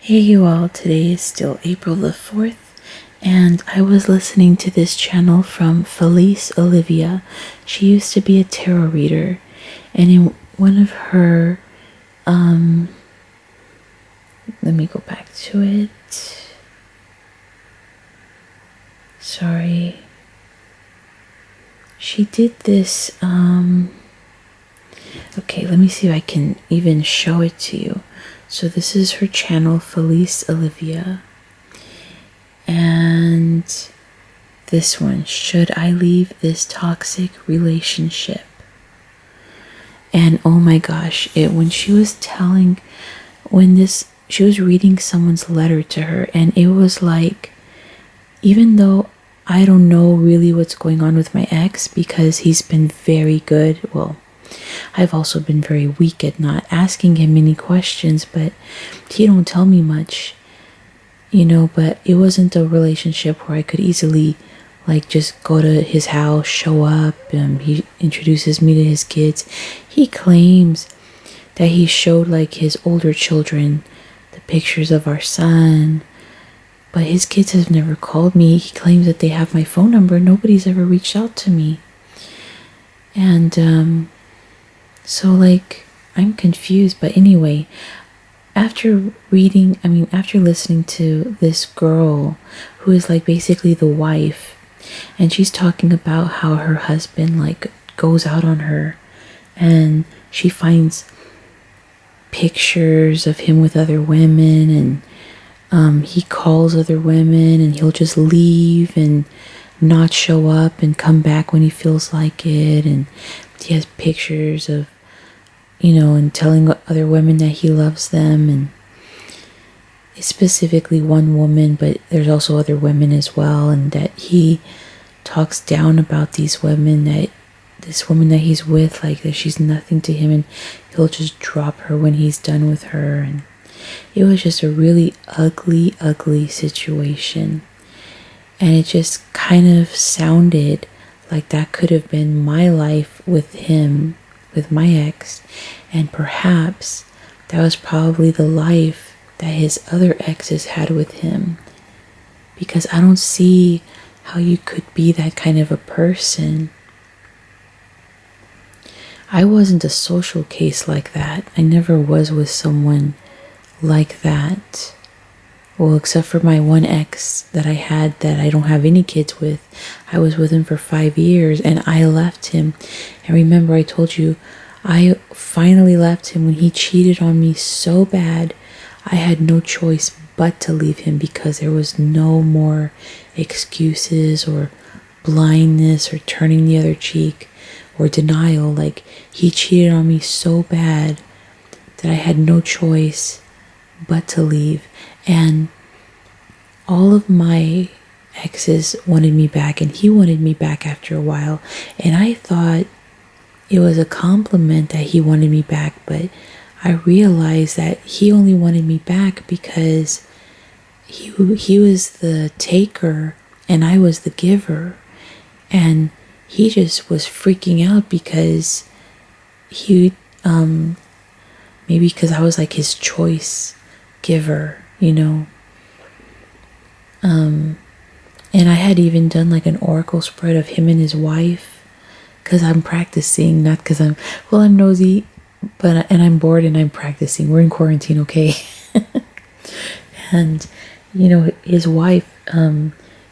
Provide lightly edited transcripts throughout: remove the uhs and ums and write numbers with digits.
Hey you all, today is still April the 4th, and I was listening to this channel from Felice Olivia. She used to be a tarot reader, and in one of her, let me go back to it. Sorry. She did this, okay, let me see if I can even show it to you. So this is her channel, Felice Olivia. And this one, should I leave this toxic relationship? And oh my gosh, when she was she was reading someone's letter to her, and it was like, even though I don't know really what's going on with my ex, because he's been very good, well, I've also been very weak at not asking him any questions, but he don't tell me much, but it wasn't a relationship where I could easily just go to his house, show up, he introduces me to his kids. He claims that he showed his older children the pictures of our son, but his kids have never called me. He claims that they have my phone number. Nobody's ever reached out to me. And so I'm confused. But anyway, after listening to this girl who is basically the wife, and she's talking about how her husband goes out on her, and she finds pictures of him with other women, and he calls other women, and he'll just leave and not show up and come back when he feels like it. And he has pictures of and telling other women that he loves them, and it's specifically one woman, but there's also other women as well, and that he talks down about these women, that this woman that he's with, that she's nothing to him, and he'll just drop her when he's done with her. And it was just a really ugly situation, and it just kind of sounded like that could have been my life with him, with my ex, and perhaps that was probably the life that his other exes had with him, because I don't see how you could be that kind of a person. I wasn't a social case like that. I never was with someone like that. Well, except for my one ex that I had that I don't have any kids with. I was with him for 5 years, and I left him. And remember, I told you, I finally left him when he cheated on me so bad. I had no choice but to leave him, because there was no more excuses or blindness or turning the other cheek or denial. He cheated on me so bad that I had no choice but to leave. And all of my exes wanted me back, and he wanted me back after a while, and I thought it was a compliment that he wanted me back, but I realized that he only wanted me back because he was the taker and I was the giver, and he just was freaking out because he maybe because I was his choice giver, and I had even done an oracle spread of him and his wife, because I'm practicing, not because I'm nosy, and I'm bored and I'm practicing. We're in quarantine, okay? And his wife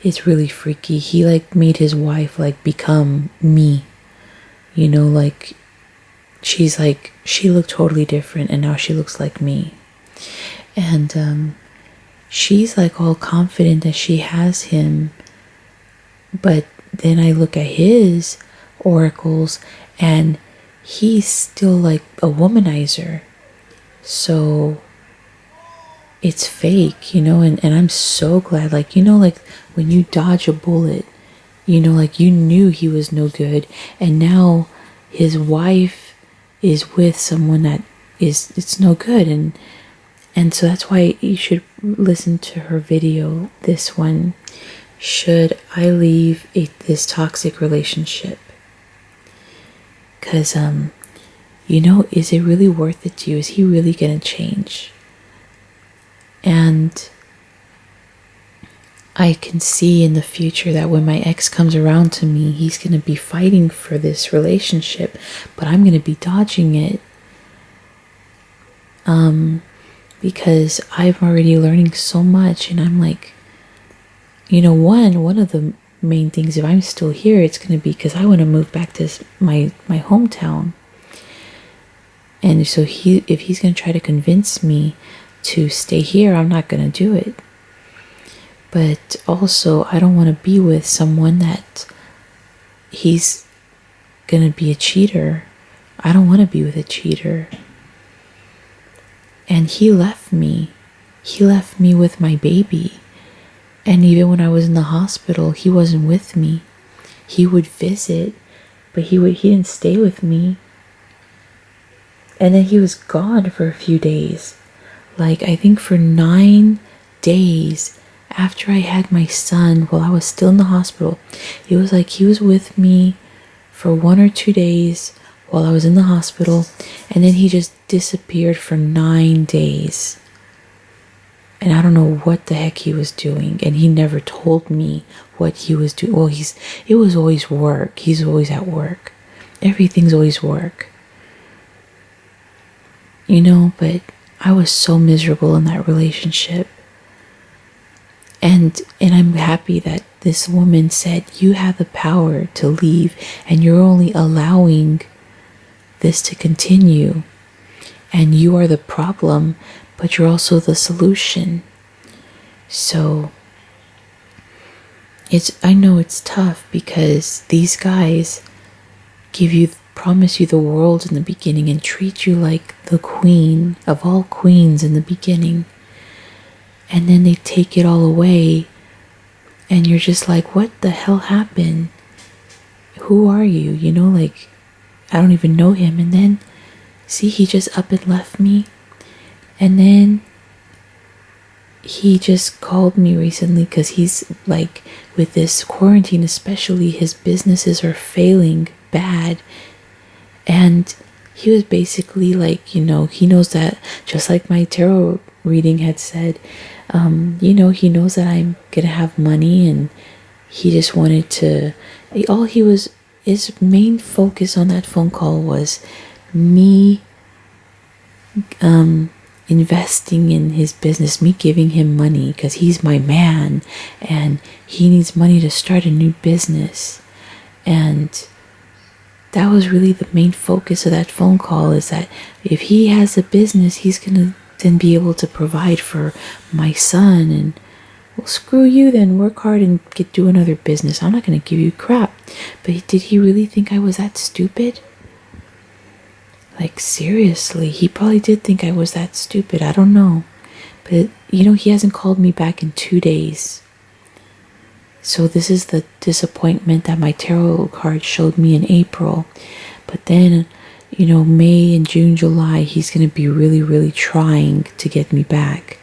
is really freaky. He made his wife become me, she's she looked totally different, and now she looks like me. And she's all confident that she has him, but then I look at his oracles and he's still a womanizer, so it's fake, and I'm so glad, when you dodge a bullet, you knew he was no good, and now his wife is with someone that it's no good. And so that's why you should listen to her video, this one, should I leave this toxic relationship? Because is it really worth it to you? Is he really gonna change? And I can see in the future that when my ex comes around to me, he's going to be fighting for this relationship, but I'm going to be dodging it. Because I'm already learning so much, and I'm like, one of the main things, if I'm still here, it's going to be because I want to move back to my hometown. And so if he's going to try to convince me to stay here, I'm not going to do it. But also, I don't want to be with someone that he's going to be a cheater. I don't want to be with a cheater. And he left me. He left me with my baby. And even when I was in the hospital, he wasn't with me. He would visit, but he didn't stay with me. And then he was gone for a few days. Like, I think for 9 days after I had my son, while I was still in the hospital, it was like he was with me for 1 or 2 days while I was in the hospital, and then he just disappeared for 9 days. And I don't know what the heck he was doing, and he never told me what he was doing. Well, it was always work. He's always at work. Everything's always work. But I was so miserable in that relationship. And I'm happy that this woman said, you have the power to leave, and you're only allowing this to continue. And you are the problem, but you're also the solution. So I know it's tough because these guys promise you the world in the beginning and treat you like the queen of all queens in the beginning. And then they take it all away, and you're just like, what the hell happened? Who are you? I don't even know him. And then, see, he just up and left me. And then he just called me recently because he's like, with this quarantine especially, his businesses are failing bad. And he was basically like, he knows that, just like my tarot reading had said, he knows that I'm gonna have money, and he just wanted to, his main focus on that phone call was me investing in his business, me giving him money because he's my man and he needs money to start a new business. And that was really the main focus of that phone call, is that if he has a business, he's gonna then be able to provide for my son. And, well, screw you then, work hard and do another business. I'm not gonna give you crap. But did he really think I was that stupid? Like, seriously, he probably did think I was that stupid. I don't know. But, he hasn't called me back in 2 days. So this is the disappointment that my tarot card showed me in April. But then, May and June, July, he's going to be really, really trying to get me back.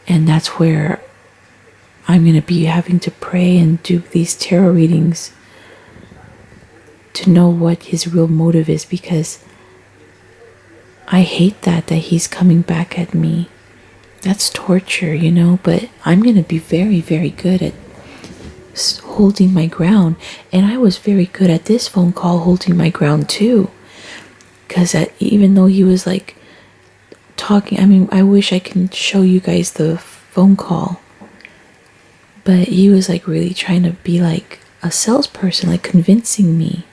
And that's where I'm going to be having to pray and do these tarot readings to know what his real motive is, because I hate that he's coming back at me. That's torture, but I'm going to be very, very good at holding my ground. And I was very good at this phone call holding my ground too, because even though he was like talking, I wish I can show you guys the phone call, but he was like really trying to be like a salesperson, like convincing me.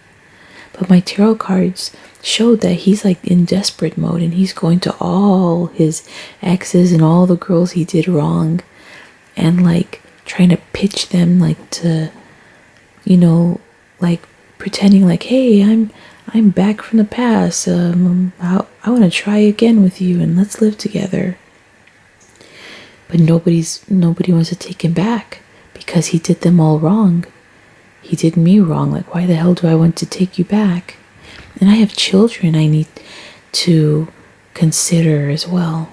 But my tarot cards showed that he's like in desperate mode, and he's going to all his exes and all the girls he did wrong, and like trying to pitch them like to, like pretending like, hey, I'm back from the past. I want to try again with you, and let's live together. But nobody wants to take him back because he did them all wrong. He did me wrong. Like, why the hell do I want to take you back? And I have children I need to consider as well.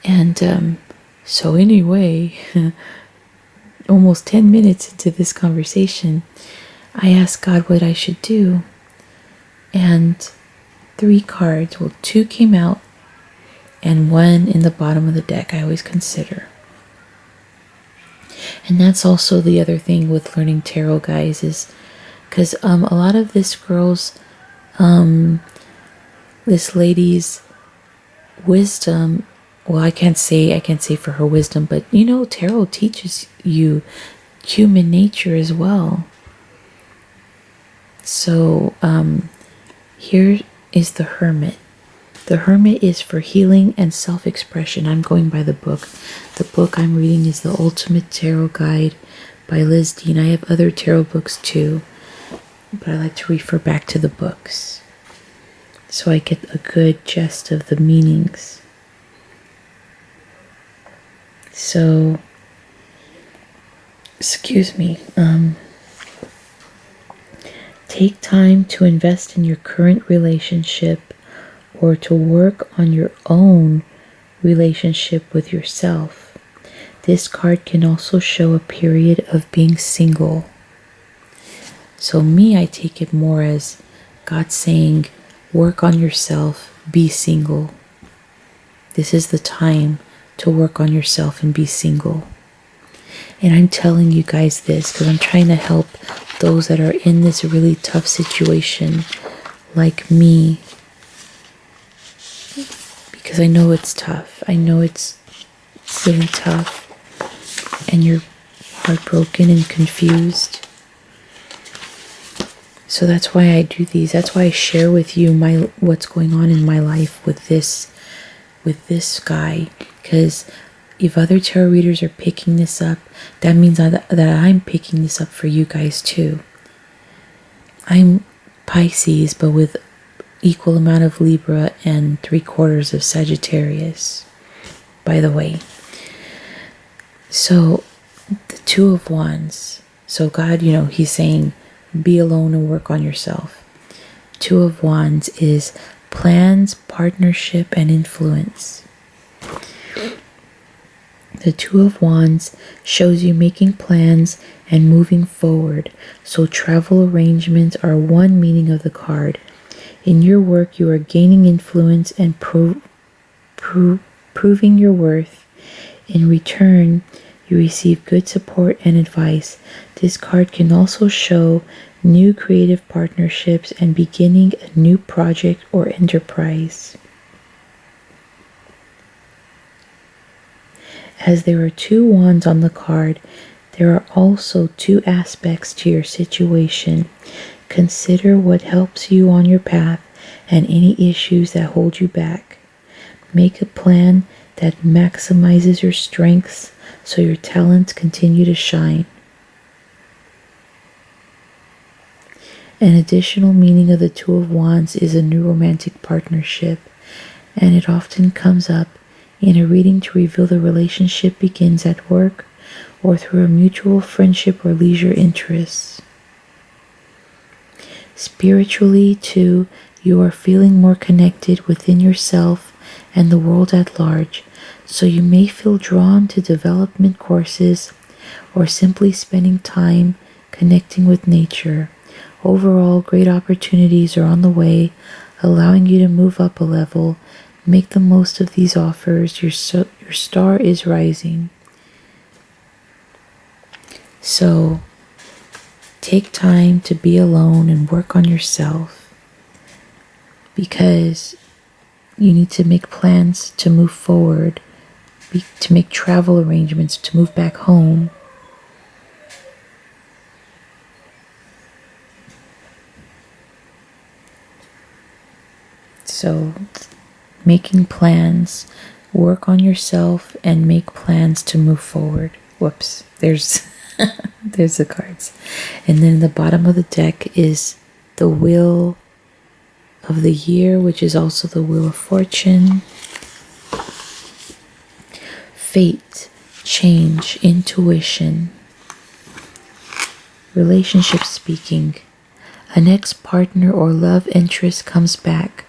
And so anyway, almost 10 minutes into this conversation, I asked God what I should do. And 3 cards, well, 2 came out, and one in the bottom of the deck I always consider. And that's also the other thing with learning tarot, guys, is because a lot of this girl's, this lady's wisdom, well, I can't say for her wisdom, but you know, tarot teaches you human nature as well. So here is the Hermit. The Hermit is for healing and self-expression. I'm going by the book. The book I'm reading is The Ultimate Tarot Guide by Liz Dean. I have other tarot books too, but I like to refer back to the books so I get a good gist of the meanings. So, excuse me. Take time to invest in your current relationship or to work on your own relationship with yourself. This card can also show a period of being single. So me, I take it more as God saying, work on yourself, be single. This is the time to work on yourself and be single. And I'm telling you guys this because I'm trying to help those that are in this really tough situation like me. Because I know it's tough. I know it's really tough. And you're heartbroken and confused. So that's why I do these. That's why I share with you what's going on in my life with this guy. Because if other tarot readers are picking this up, that means that I'm picking this up for you guys too. I'm Pisces, but with equal amount of Libra and 3/4 of Sagittarius, by the way. So the Two of Wands. So God, you know, he's saying be alone and work on yourself. Two of Wands is plans, partnership, and influence. The Two of Wands shows you making plans and moving forward. So travel arrangements are one meaning of the card. In your work, you are gaining influence and proving your worth. In return, you receive good support and advice. This card can also show new creative partnerships and beginning a new project or enterprise. As there are two wands on the card, there are also two aspects to your situation. Consider what helps you on your path and any issues that hold you back. Make a plan that maximizes your strengths so your talents continue to shine. An additional meaning of the Two of Wands is a new romantic partnership, and it often comes up in a reading to reveal the relationship begins at work or through a mutual friendship or leisure interests. Spiritually, too, you are feeling more connected within yourself and the world at large, so you may feel drawn to development courses or simply spending time connecting with nature. Overall, great opportunities are on the way, allowing you to move up a level. Make the most of these offers. Your star is rising. So, take time to be alone and work on yourself, because you need to make plans to move forward, to make travel arrangements, to move back home. So, making plans, work on yourself, and make plans to move forward. Whoops, there's the cards. And then the bottom of the deck is the Wheel of the Year, which is also the Wheel of Fortune. Fate, change, intuition, relationship speaking. An ex-partner or love interest comes back,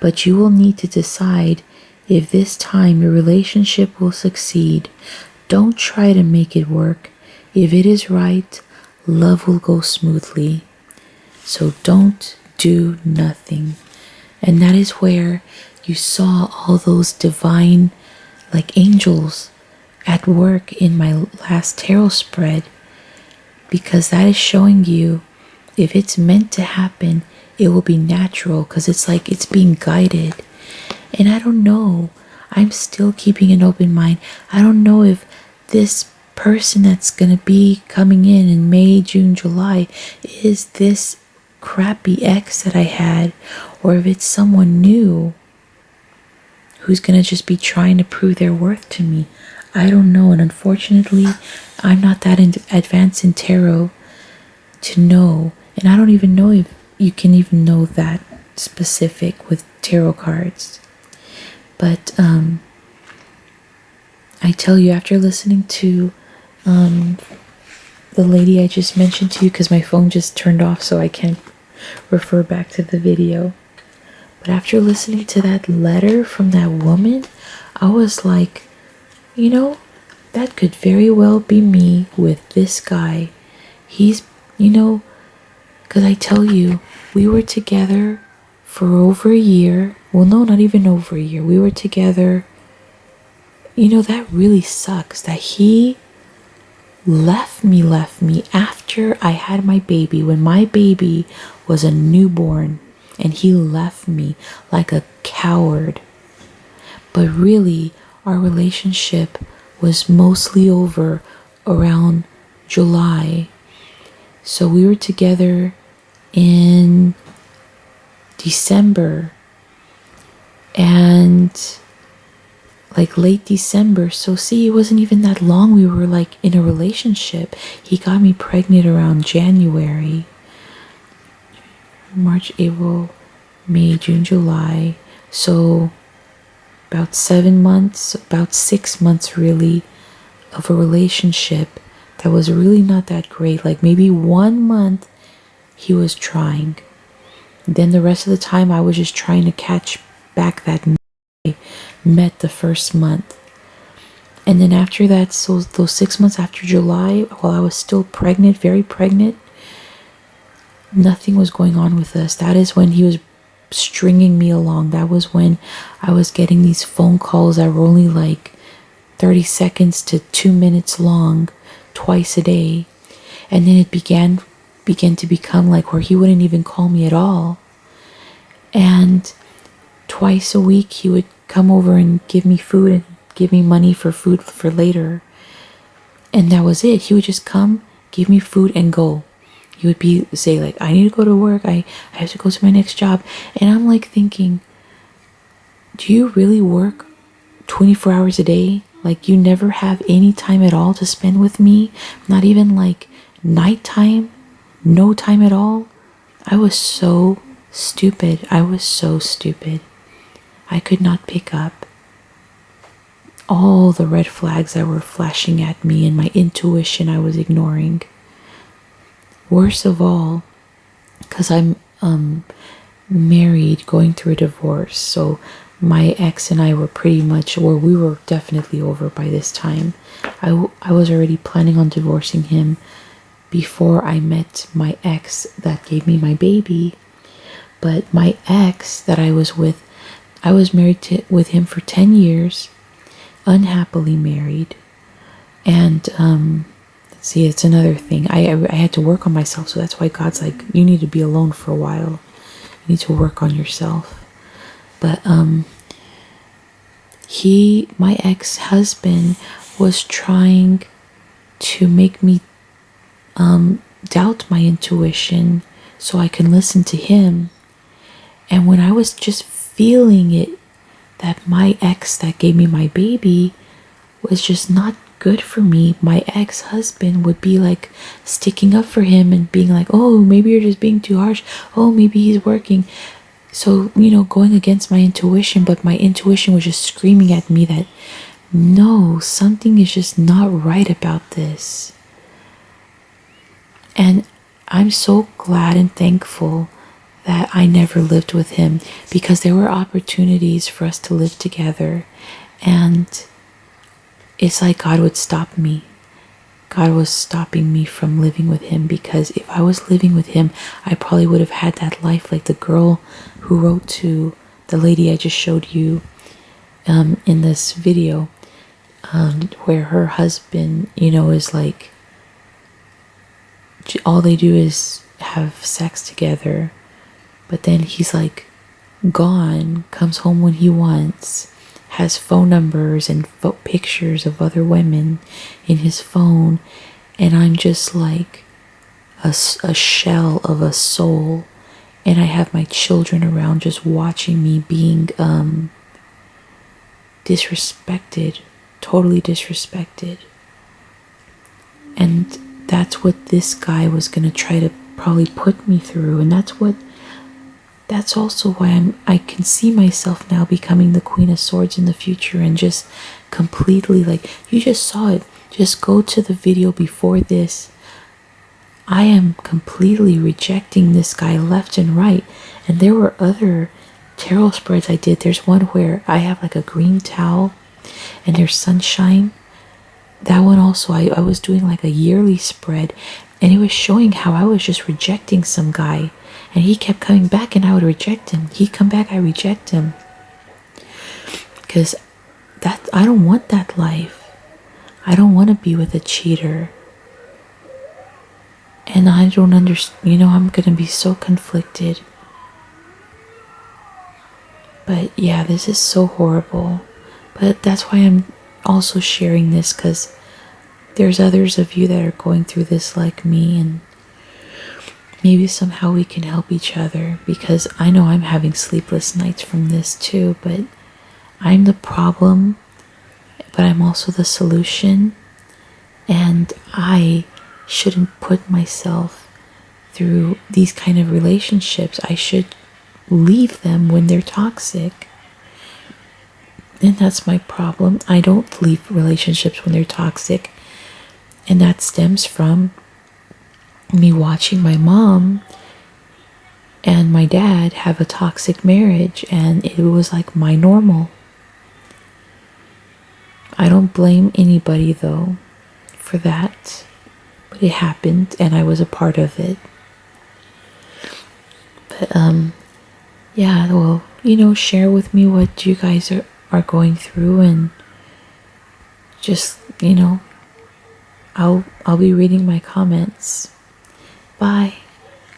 but you will need to decide if this time your relationship will succeed. Don't try to make it work. If it is right, love will go smoothly. So don't do nothing. And that is where you saw all those divine, like angels, at work in my last tarot spread, because that is showing you if it's meant to happen, it will be natural, because it's like it's being guided. And I don't know, I'm still keeping an open mind. I don't know if this person that's gonna be coming in May, June, July is this crappy ex that I had, or if it's someone new who's gonna just be trying to prove their worth to me. I don't know, and unfortunately I'm not that advanced in tarot to know, and I don't even know if you can even know that specific with tarot cards. But I tell you, after listening to the lady I just mentioned to you, because my phone just turned off so I can't refer back to the video, but after listening to that letter from that woman, I was like, you know, that could very well be me with this guy. He's, you know, because I tell you, we were together for over a year. Well, no, not even over a year. We were together. You know, that really sucks that he left me after I had my baby, when my baby was a newborn, and he left me like a coward. But really, our relationship was mostly over around July. So we were together in December, and like late December. So see, it wasn't even that long we were like in a relationship. He got me pregnant around January, March, April, May, June, July. So about 7 months, about 6 months really, of a relationship that was really not that great. Like maybe 1 month he was trying. Then the rest of the time I was just trying to catch back that I met the first month. And then after that, so those 6 months after July, while I was still pregnant, very pregnant, nothing was going on with us. That is when he was stringing me along. That was when I was getting these phone calls that were only like 30 seconds to 2 minutes long, twice a day. And then it began to become like where he wouldn't even call me at all. And twice a week he would come over and give me food and give me money for food for later. And that was it. He would just come, give me food, and go. He would say like, I need to go to work. I have to go to my next job. And I'm like thinking, do you really work 24 hours a day? Like you never have any time at all to spend with me? Not even like nighttime? No time at all? I was so stupid. I was so stupid. I could not pick up all the red flags that were flashing at me, and my intuition I was ignoring. Worst of all, because I'm married, going through a divorce, so my ex and I were pretty much, or we were definitely over by this time. I was already planning on divorcing him before I met my ex that gave me my baby. But my ex that I was with, I was married with him for 10 years, unhappily married. And see, it's another thing. I had to work on myself, so that's why God's like, you need to be alone for a while. You need to work on yourself. But my ex-husband was trying to make me doubt my intuition so I can listen to him. And when I was just feeling it, that my ex that gave me my baby was just not good for me, my ex-husband would be like sticking up for him and being like, oh, maybe you're just being too harsh. Oh, maybe he's working. So, you know, going against my intuition, but my intuition was just screaming at me that, no, something is just not right about this. And I'm so glad and thankful that I never lived with him, because there were opportunities for us to live together, and it's like God would stop me. God was stopping me from living with him, because if I was living with him, I probably would have had that life like the girl who wrote to the lady I just showed you in this video, where her husband, you know, is like, all they do is have sex together, but then he's like gone, comes home when he wants, has phone numbers and pictures of other women in his phone, and I'm just like a shell of a soul, and I have my children around just watching me being disrespected, totally disrespected. And that's what this guy was gonna try to probably put me through, and that's also why I can see myself now becoming the Queen of Swords in the future, and just completely, like, you just saw it, just go to the video before this. I am completely rejecting this guy left and right. And there were other tarot spreads I did. There's one where I have like a green towel and there's sunshine. That one also, I was doing like a yearly spread, and it was showing how I was just rejecting some guy, and he kept coming back and I would reject him. He'd come back, I reject him. Because I don't want that life. I don't want to be with a cheater. And I don't understand, you know, I'm going to be so conflicted. But yeah, this is so horrible. But that's why I'm also sharing this, because there's others of you that are going through this like me, and maybe somehow we can help each other, because I know I'm having sleepless nights from this too, but I'm the problem, but I'm also the solution, and I shouldn't put myself through these kind of relationships. I should leave them when they're toxic. And that's my problem. I don't leave relationships when they're toxic. And that stems from me watching my mom and my dad have a toxic marriage, and it was like my normal. I don't blame anybody though for that. But it happened, and I was a part of it. But yeah, well, you know, share with me what you guys are going through, and just, you know, I'll be reading my comments. Bye.